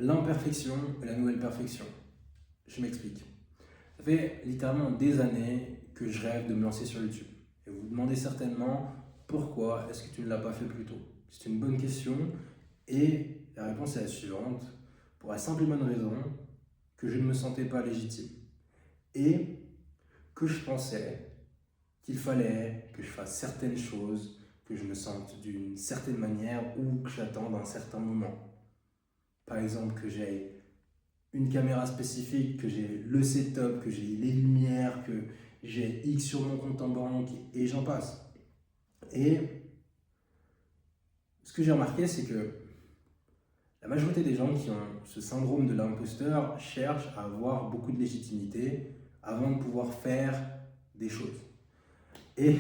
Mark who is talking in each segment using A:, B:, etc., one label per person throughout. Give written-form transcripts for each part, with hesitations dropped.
A: L'imperfection est la nouvelle perfection. Je m'explique. Ça fait littéralement des années que je rêve de me lancer sur YouTube. Et vous vous demandez certainement pourquoi est-ce que tu ne l'as pas fait plus tôt. C'est une bonne question et la réponse est la suivante. Pour la simple et bonne raison que je ne me sentais pas légitime et que je pensais qu'il fallait que je fasse certaines choses, que je me sente d'une certaine manière ou que j'attende un certain moment. Par exemple, que j'ai une caméra spécifique, que j'ai le setup, que j'ai les lumières, que j'ai X sur mon compte en banque et j'en passe. Et ce que j'ai remarqué, c'est que la majorité des gens qui ont ce syndrome de l'imposteur cherchent à avoir beaucoup de légitimité avant de pouvoir faire des choses. Et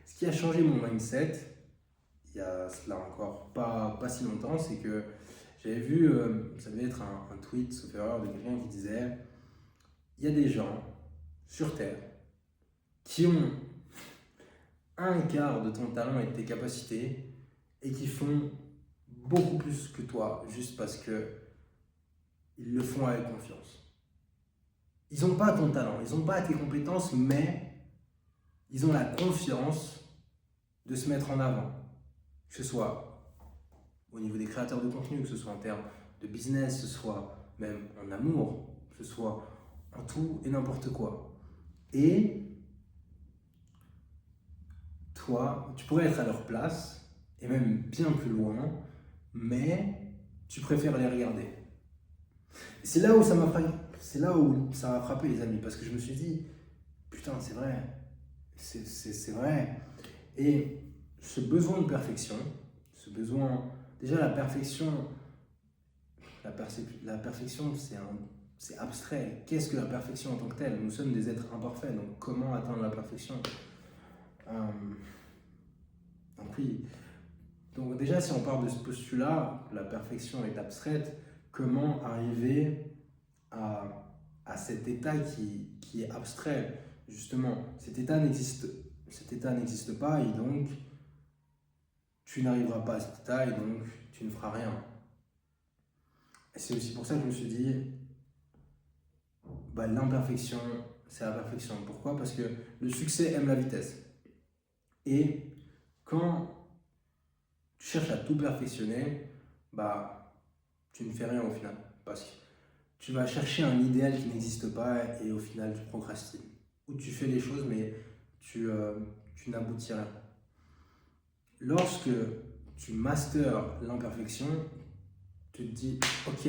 A: ce qui a changé mon mindset, il y a cela encore pas si longtemps, c'est que j'avais vu, ça devait être un tweet, sauf erreur, de quelqu'un qui disait il y a des gens sur Terre qui ont un quart de ton talent et de tes capacités et qui font beaucoup plus que toi juste parce que ils le font avec confiance. Ils n'ont pas ton talent, ils n'ont pas tes compétences, mais ils ont la confiance de se mettre en avant. Que ce soit au niveau des créateurs de contenu, que ce soit en termes de business, que ce soit même en amour, que ce soit en tout et n'importe quoi. Et toi, tu pourrais être à leur place, et même bien plus loin, mais tu préfères les regarder. Et c'est là où ça m'a frappé, les amis, parce que je me suis dit, putain, c'est vrai, c'est vrai. Et ce besoin de perfection, déjà la perfection, la perfection, c'est abstrait. Qu'est-ce que la perfection en tant que telle? Nous sommes des êtres imparfaits, donc comment atteindre la perfection? Donc oui. Donc déjà, si on part de ce postulat, la perfection est abstraite, comment arriver à cet état qui est abstrait? Justement, cet état n'existe pas et donc tu n'arriveras pas à cet état et donc tu ne feras rien. Et c'est aussi pour ça que je me suis dit, l'imperfection, c'est la perfection. Pourquoi? Parce que le succès aime la vitesse. Et quand tu cherches à tout perfectionner, tu ne fais rien au final. Parce que tu vas chercher un idéal qui n'existe pas et au final tu procrastines. Ou tu fais les choses mais tu n'aboutis à rien. Lorsque tu masters l'imperfection, tu te dis ok,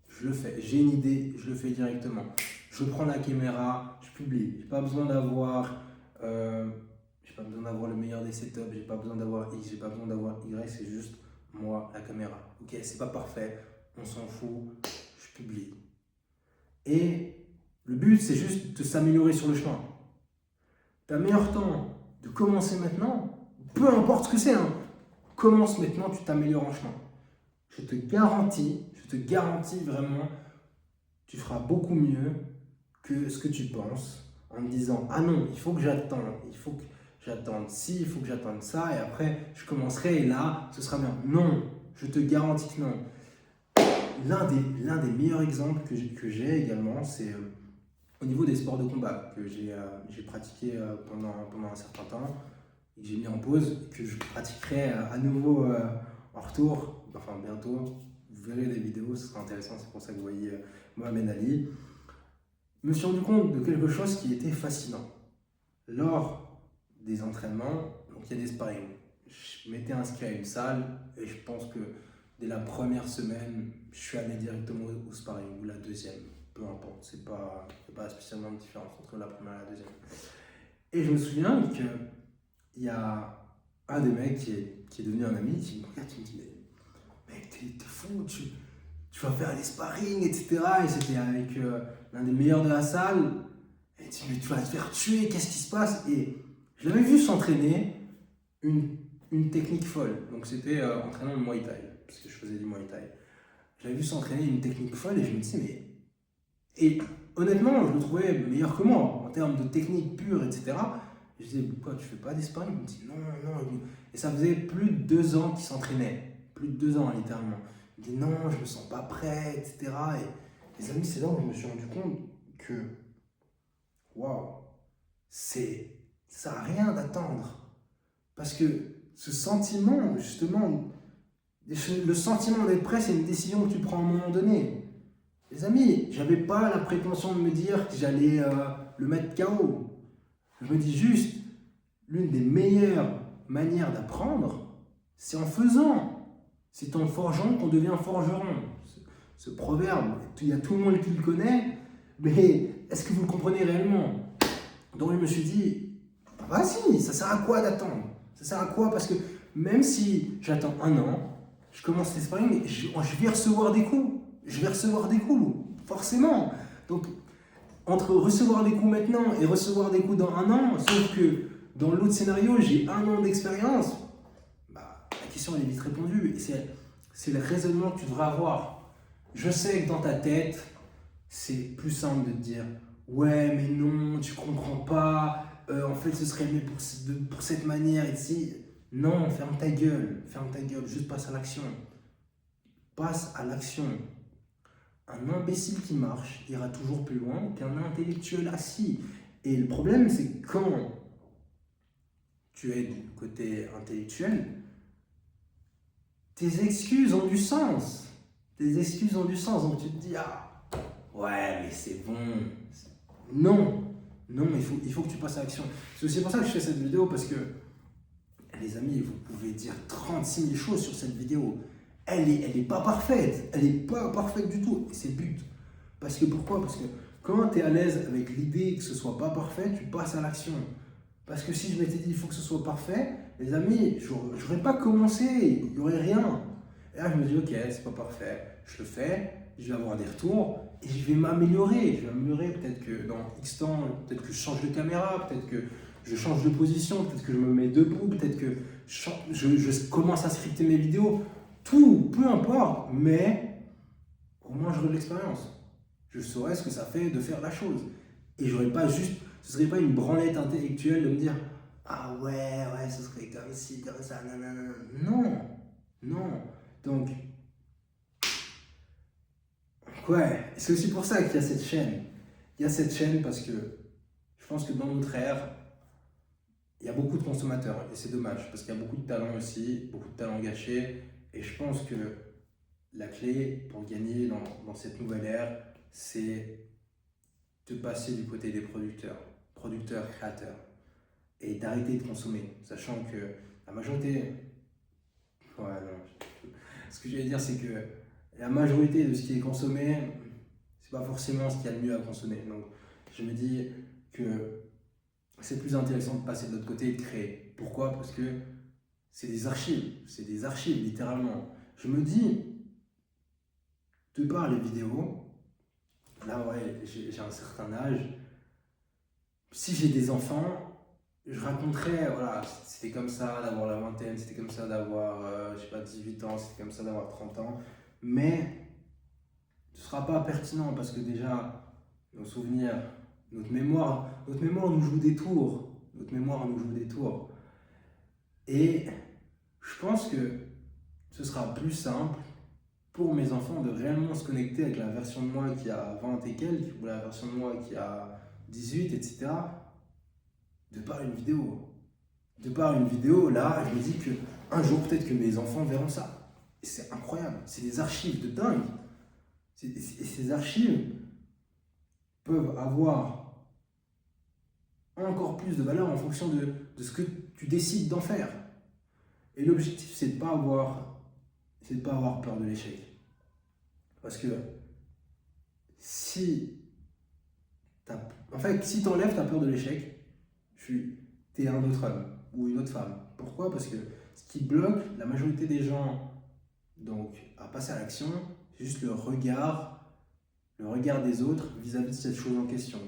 A: je le fais, j'ai une idée, je le fais directement. Je prends la caméra, je publie. J'ai pas besoin d'avoir le meilleur des setups, j'ai pas besoin d'avoir X, j'ai pas besoin d'avoir Y, c'est juste moi, la caméra. Ok, c'est pas parfait, on s'en fout, je publie. Et le but, c'est juste de s'améliorer sur le chemin. Tu as meilleur temps de commencer maintenant, peu importe ce que c'est, hein. Commence maintenant, tu t'améliores en chemin. Je te garantis vraiment, tu feras beaucoup mieux que ce que tu penses en te disant ah non, il faut que j'attende, il faut que j'attende ci, il faut que j'attende ça et après je commencerai et là ce sera bien. Non, je te garantis que non. L'un des meilleurs exemples que j'ai également, c'est au niveau des sports de combat que j'ai pratiqué pendant un certain temps et que j'ai mis en pause et que je pratiquerai à nouveau en retour, enfin bientôt. Vous verrez des vidéos, ce sera intéressant, c'est pour ça que vous voyez Mohamed Ali. Je me suis rendu compte de quelque chose qui était fascinant. Lors des entraînements, donc il y a des sparring. Je m'étais inscrit à une salle et je pense que dès la première semaine, je suis allé directement au sparring ou la deuxième. Peu importe, c'est pas spécialement de différence entre la première et la deuxième. Et je me souviens qu'il y a un des mecs qui est devenu un ami qui me regarde, qui me dit mec, t'es fou, tu vas faire des sparring, etc. Et c'était avec l'un des meilleurs de la salle. Et il dit mais tu vas te faire tuer, qu'est-ce qui se passe? Et je l'avais vu s'entraîner une technique folle. Donc c'était entraînant le Muay Thai, parce que je faisais du Muay Thai. Je l'avais vu s'entraîner une technique folle et je me disais mais... Et honnêtement, je le trouvais meilleur que moi en termes de technique pure, etc. Et je disais, pourquoi tu fais pas des sparring? Il me dit, non. Et ça faisait plus de 2 ans qu'il s'entraînait. Plus de 2 ans, littéralement. me dit non, je me sens pas prêt, etc. Et les amis, c'est là où je me suis rendu compte que, waouh, ça sert à rien d'attendre. Parce que ce sentiment, justement, le sentiment d'être prêt, c'est une décision que tu prends à un moment donné. Les amis, j'avais pas la prétention de me dire que j'allais le mettre KO. Je me dis juste, l'une des meilleures manières d'apprendre, c'est en faisant. C'est en forgeant qu'on devient forgeron. Ce proverbe, il y a tout le monde qui le connaît, mais est-ce que vous le comprenez réellement? Donc je me suis dit, vas-y, ça sert à quoi d'attendre? Ça sert à quoi? Parce que même si j'attends 1 an, je commence les sparring, je vais recevoir des coups. Je vais recevoir des coups, forcément. Donc, entre recevoir des coups maintenant et recevoir des coups dans 1 an, sauf que dans l'autre scénario, j'ai 1 an d'expérience, bah, la question elle est vite répondue. Et c'est le raisonnement que tu devrais avoir. Je sais que dans ta tête, c'est plus simple de te dire ouais, mais non, tu comprends pas, en fait, ce serait mieux pour cette manière ici. Non, ferme ta gueule, juste passe à l'action. Passe à l'action. Un imbécile qui marche ira toujours plus loin qu'un intellectuel assis. Et le problème, c'est que quand tu es du côté intellectuel, tes excuses ont du sens. Donc tu te dis, ah, ouais, mais c'est bon. Non, il faut que tu passes à l'action. C'est aussi pour ça que je fais cette vidéo, parce que, les amis, vous pouvez dire 36 000 choses sur cette vidéo. Elle est pas parfaite. Elle est pas parfaite du tout. Et c'est le but. Parce que pourquoi? Parce que quand tu es à l'aise avec l'idée que ce soit pas parfait, tu passes à l'action. Parce que si je m'étais dit il faut que ce soit parfait, les amis, j'aurais pas commencé. Il n'y aurait rien. Et là, je me dis ok, c'est pas parfait. Je le fais. Je vais avoir des retours. Et je vais m'améliorer. Peut-être que dans X temps, peut-être que je change de caméra. Peut-être que je change de position. Peut-être que je me mets debout. Peut-être que je commence à scripter mes vidéos. Tout, peu importe, mais au moins j'aurai de l'expérience. Je saurais ce que ça fait de faire la chose. Et ce serait pas une branlette intellectuelle de me dire ah ouais, ce serait comme ci, comme ça, nanana. Non. Donc, ouais, c'est aussi pour ça qu'il y a cette chaîne. Il y a cette chaîne parce que je pense que dans notre ère, il y a beaucoup de consommateurs et c'est dommage parce qu'il y a beaucoup de talents aussi, beaucoup de talents gâchés. Et je pense que la clé pour gagner dans cette nouvelle ère, c'est de passer du côté des producteurs, créateurs, et d'arrêter de consommer, sachant que la majorité... Ouais, non. Ce que j'allais dire, c'est que la majorité de ce qui est consommé, c'est pas forcément ce qu'il y a de mieux à consommer. Donc, je me dis que c'est plus intéressant de passer de l'autre côté et de créer. Pourquoi? Parce que c'est des archives littéralement. Je me dis, de par les vidéos, là ouais, j'ai un certain âge, si j'ai des enfants, je raconterais, voilà, c'était comme ça d'avoir la vingtaine, c'était comme ça d'avoir, je sais pas, 18 ans, c'était comme ça d'avoir 30 ans, mais ce sera pas pertinent parce que déjà, nos souvenirs, notre mémoire nous joue des tours, et je pense que ce sera plus simple pour mes enfants de réellement se connecter avec la version de moi qui a 20 et quelques, ou la version de moi qui a 18, etc. De par une vidéo. Là, je me dis qu'un jour, peut-être que mes enfants verront ça. Et c'est incroyable. C'est des archives de dingue. Et ces archives peuvent avoir encore plus de valeur en fonction de ce que tu décides d'en faire. Et l'objectif, c'est de ne pas avoir peur de l'échec. Parce que si tu enlèves ta peur de l'échec, tu es un autre homme ou une autre femme. Pourquoi? Parce que ce qui bloque la majorité des gens donc, à passer à l'action, c'est juste le regard des autres vis-à-vis de cette chose en question.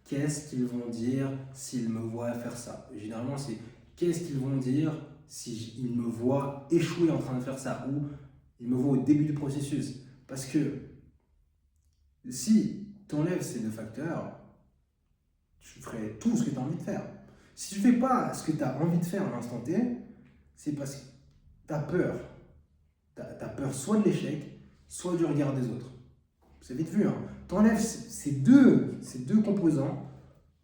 A: Qu'est-ce qu'ils vont dire s'ils me voient faire ça? Généralement, c'est qu'est-ce qu'ils vont dire s'ils me voient échouer en train de faire ça ou ils me voient au début du processus. Parce que si tu enlèves ces deux facteurs, tu ferais tout ce que tu as envie de faire. Si tu ne fais pas ce que tu as envie de faire à l'instant T, c'est parce que tu as peur. Tu as peur soit de l'échec, soit du regard des autres. C'est vite vu, hein. T'enlèves ces deux composants,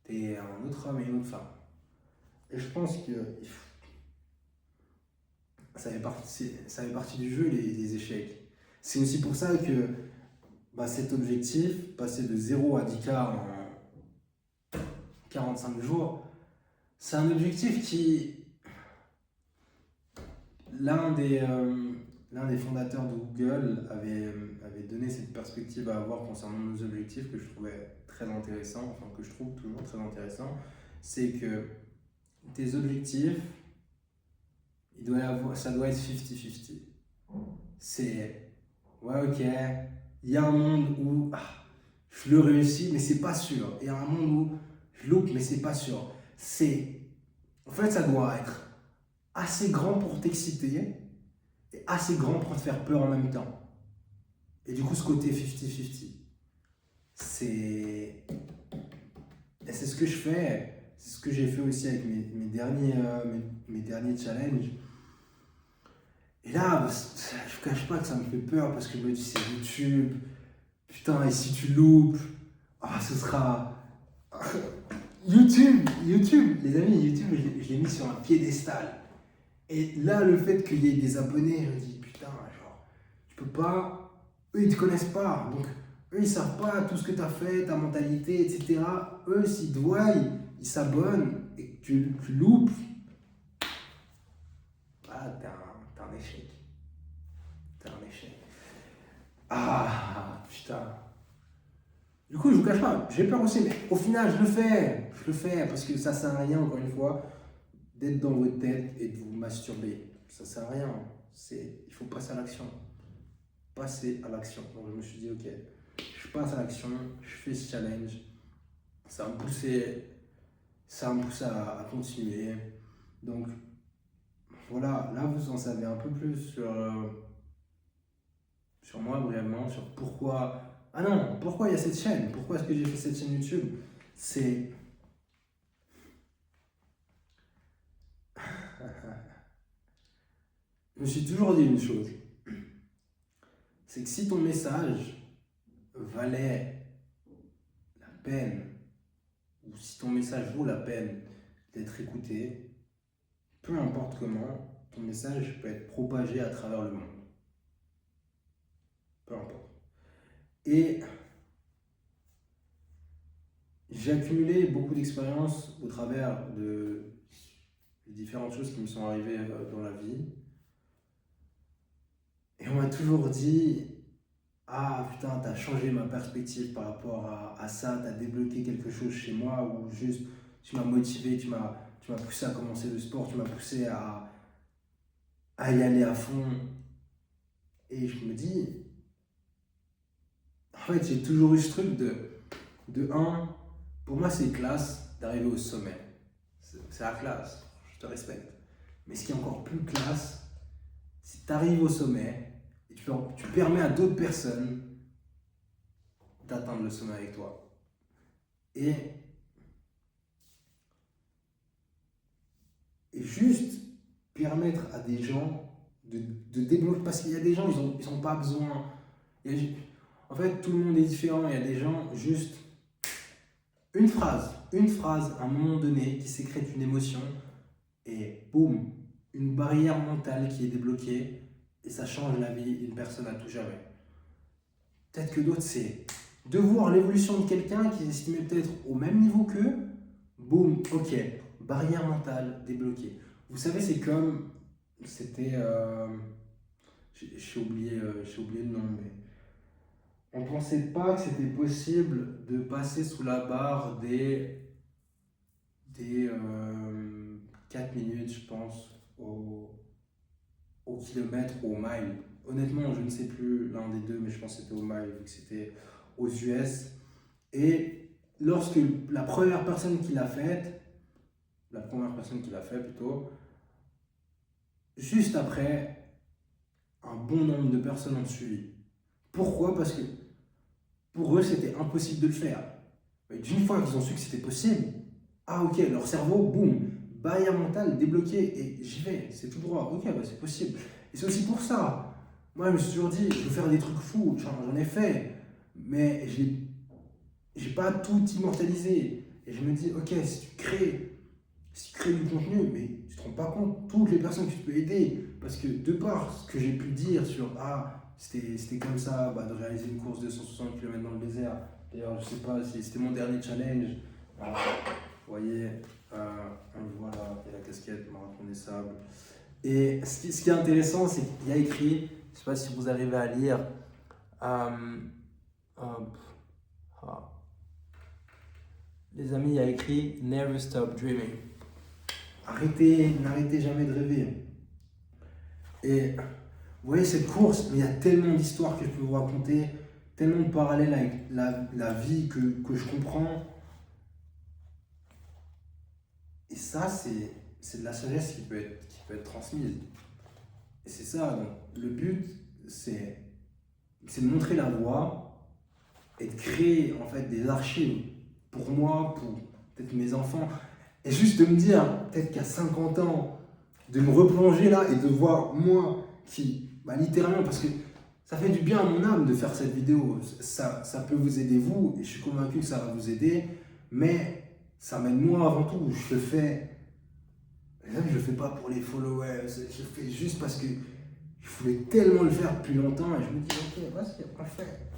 A: t'es un autre homme et une autre femme. Et je pense que ça fait partie du jeu, les échecs. C'est aussi pour ça que cet objectif, passer de 0 à 10K en 45 jours, c'est un objectif qui, l'un des fondateurs de Google avait donné cette perspective à avoir concernant nos objectifs que je trouvais très intéressant, enfin que je trouve toujours très intéressant, c'est que tes objectifs, ça doit être 50-50. C'est, ouais ok, il y a un monde où je le réussis mais c'est pas sûr, il y a un monde où je loupe mais c'est pas sûr. En fait ça doit être assez grand pour t'exciter et assez grand pour te faire peur en même temps. Et du coup, ce côté 50-50, c'est ce que je fais, c'est ce que j'ai fait aussi avec mes derniers challenges. Et là, je ne cache pas que ça me fait peur parce que je me dis, c'est YouTube, putain, et si tu loupes, ce sera... YouTube, les amis, YouTube, je l'ai mis sur un piédestal. Et là, le fait qu'il y ait des abonnés, je me dis, putain, genre, tu peux pas, eux, ils te connaissent pas, donc eux, ils savent pas tout ce que tu as fait, ta mentalité, etc. Eux, s'ils te voient, ils s'abonnent et que tu loupes, t'es un échec. T'es un échec. Putain. Du coup, je vous cache pas, j'ai peur aussi, mais au final, je le fais, parce que ça sert à rien, encore une fois, d'être dans votre tête et de vous masturber. Ça sert à rien. Il faut passer à l'action. Passer à l'action. Donc je me suis dit, ok, je passe à l'action, je fais ce challenge. Ça va me pousser à continuer. Donc voilà, là vous en savez un peu plus sur moi brièvement, sur pourquoi il y a cette chaîne, pourquoi est-ce que j'ai fait cette chaîne YouTube. Je me suis toujours dit une chose, c'est que si ton message valait la peine, ou si ton message vaut la peine d'être écouté, peu importe comment, ton message peut être propagé à travers le monde. Peu importe. Et j'ai accumulé beaucoup d'expériences au travers de différentes choses qui me sont arrivées dans la vie. Et on m'a toujours dit, putain, t'as changé ma perspective par rapport à ça, t'as débloqué quelque chose chez moi, ou juste tu m'as motivé, tu m'as poussé à commencer le sport, tu m'as poussé à y aller à fond. Et je me dis, en fait, j'ai toujours eu ce truc pour moi c'est classe d'arriver au sommet. C'est la classe, je te respecte. Mais ce qui est encore plus classe, c'est que tu arrives au sommet et tu permets à d'autres personnes d'atteindre le sommet avec toi. Et juste permettre à des gens de débloquer, parce qu'il y a des gens, ils ont pas besoin. En fait, tout le monde est différent. Il y a des gens, juste une phrase, à un moment donné, qui sécrète une émotion, et boum, une barrière mentale qui est débloquée, et ça change la vie d'une personne à tout jamais. Peut-être que d'autres, c'est de voir l'évolution de quelqu'un qui est estimé peut-être au même niveau qu'eux, boum, ok, barrière mentale débloquée. Vous savez, c'est comme, c'était, j'ai oublié le nom, mais on ne pensait pas que c'était possible de passer sous la barre des 4 minutes, je pense, au kilomètre ou au mile. Honnêtement, je ne sais plus l'un des deux, mais je pense que c'était au mile, vu que c'était aux US. Et lorsque la première personne qui l'a fait plutôt, juste après, un bon nombre de personnes ont suivi. Pourquoi ? Parce que pour eux, c'était impossible de le faire. Mais d'une fois qu'ils ont su que c'était possible, ok, leur cerveau, boum, barrière mentale débloquée, et j'y vais, c'est tout droit, ok, c'est possible. Et c'est aussi pour ça, Moi, je me suis toujours dit, je veux faire des trucs fous, j'en ai fait, mais j'ai pas tout immortalisé. Et je me dis, ok, si tu crées du contenu, mais tu te rends pas compte, toutes les personnes que tu peux aider, parce que de par ce que j'ai pu dire sur, c'était comme ça, de réaliser une course de 160 km dans le désert. D'ailleurs, je sais pas, c'était mon dernier challenge. Voilà. Vous voyez, on voit là, il y a la casquette, marathon des sables. Et ce qui est intéressant, c'est qu'il y a écrit, je sais pas si vous arrivez à lire, hop, ah. Les amis, il y a écrit Never stop dreaming. N'arrêtez jamais de rêver. Et vous voyez, cette course, mais il y a tellement d'histoires que je peux vous raconter, tellement de parallèles avec la vie que je comprends. Et ça, c'est de la sagesse qui peut être transmise. Et c'est ça, donc, le but, c'est de montrer la voie et de créer en fait des archives pour moi, pour peut-être mes enfants. Et juste de me dire, peut-être qu'à 50 ans, de me replonger là et de voir moi qui, littéralement, parce que ça fait du bien à mon âme de faire cette vidéo. Ça peut vous aider vous, et je suis convaincu que ça va vous aider, mais ça m'aide moi avant tout. Je le fais pas pour les followers, je le fais juste parce que je voulais tellement le faire depuis longtemps et je me dis, ok, vas-y, on le fait.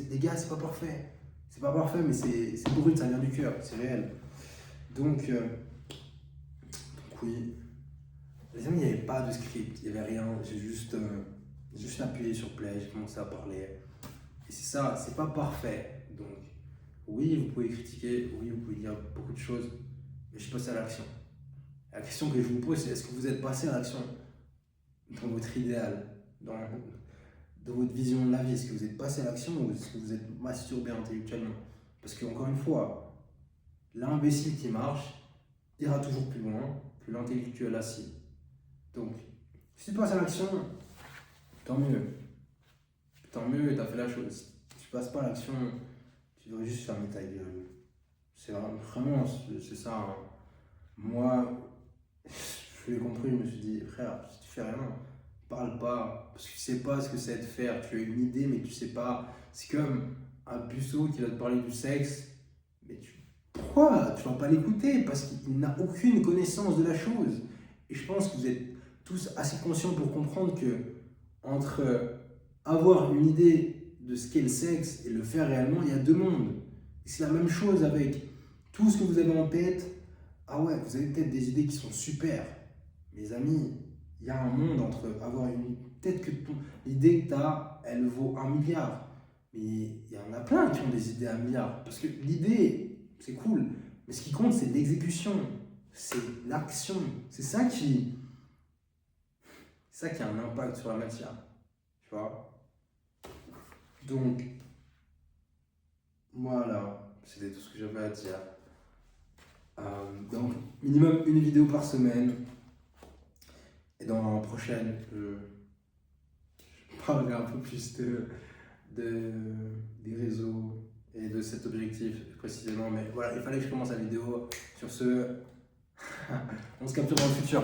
A: Les gars, c'est pas parfait. C'est pas parfait, mais c'est brut, ça vient du cœur, c'est réel. Donc oui, les amis, il n'y avait pas de script, il n'y avait rien. J'ai juste appuyé sur play, j'ai commencé à parler. Et c'est ça, c'est pas parfait. Donc, oui, vous pouvez critiquer, oui, vous pouvez dire beaucoup de choses, mais je suis passé à l'action. La question que je vous pose, c'est est-ce que vous êtes passé à l'action dans votre idéal, dans votre vision de la vie? Est-ce que vous êtes passé à l'action ou est-ce que vous êtes masturbé intellectuellement? Parce qu'encore une fois, l'imbécile qui marche ira toujours plus loin que l'intellectuel assis. Donc, si tu passes à l'action, tant mieux. Tant mieux, tu as fait la chose. Si tu passes pas à l'action, tu devrais juste fermer ta gueule. C'est vraiment, c'est ça. Hein. Moi, je l'ai compris, je me suis dit, frère, si tu fais rien, parle pas. Parce que tu sais pas ce que c'est de faire. Tu as une idée, mais tu sais pas. C'est comme un puceau qui va te parler du sexe. Mais pourquoi tu vas pas l'écouter? Parce qu'il n'a aucune connaissance de la chose. Et je pense que vous êtes tous assez conscients pour comprendre que entre avoir une idée de ce qu'est le sexe et le faire réellement, il y a deux mondes. Et c'est la même chose avec tout ce que vous avez en tête. Ah ouais, vous avez peut-être des idées qui sont super. Mes amis, il y a un monde entre avoir une... Peut-être que l'idée que tu as, elle vaut 1 milliard. Mais il y en a plein qui ont des idées à 1 milliard. Parce que l'idée, c'est cool. Mais ce qui compte, c'est l'exécution. C'est l'action. C'est ça qui a un impact sur la matière. Tu vois? Donc, voilà. C'était tout ce que j'avais à dire. Donc, minimum une vidéo par semaine. Et dans la prochaine, je parlerai un peu plus des réseaux et de cet objectif précisément. Mais voilà, il fallait que je commence la vidéo. Sur ce, on se capture dans le futur.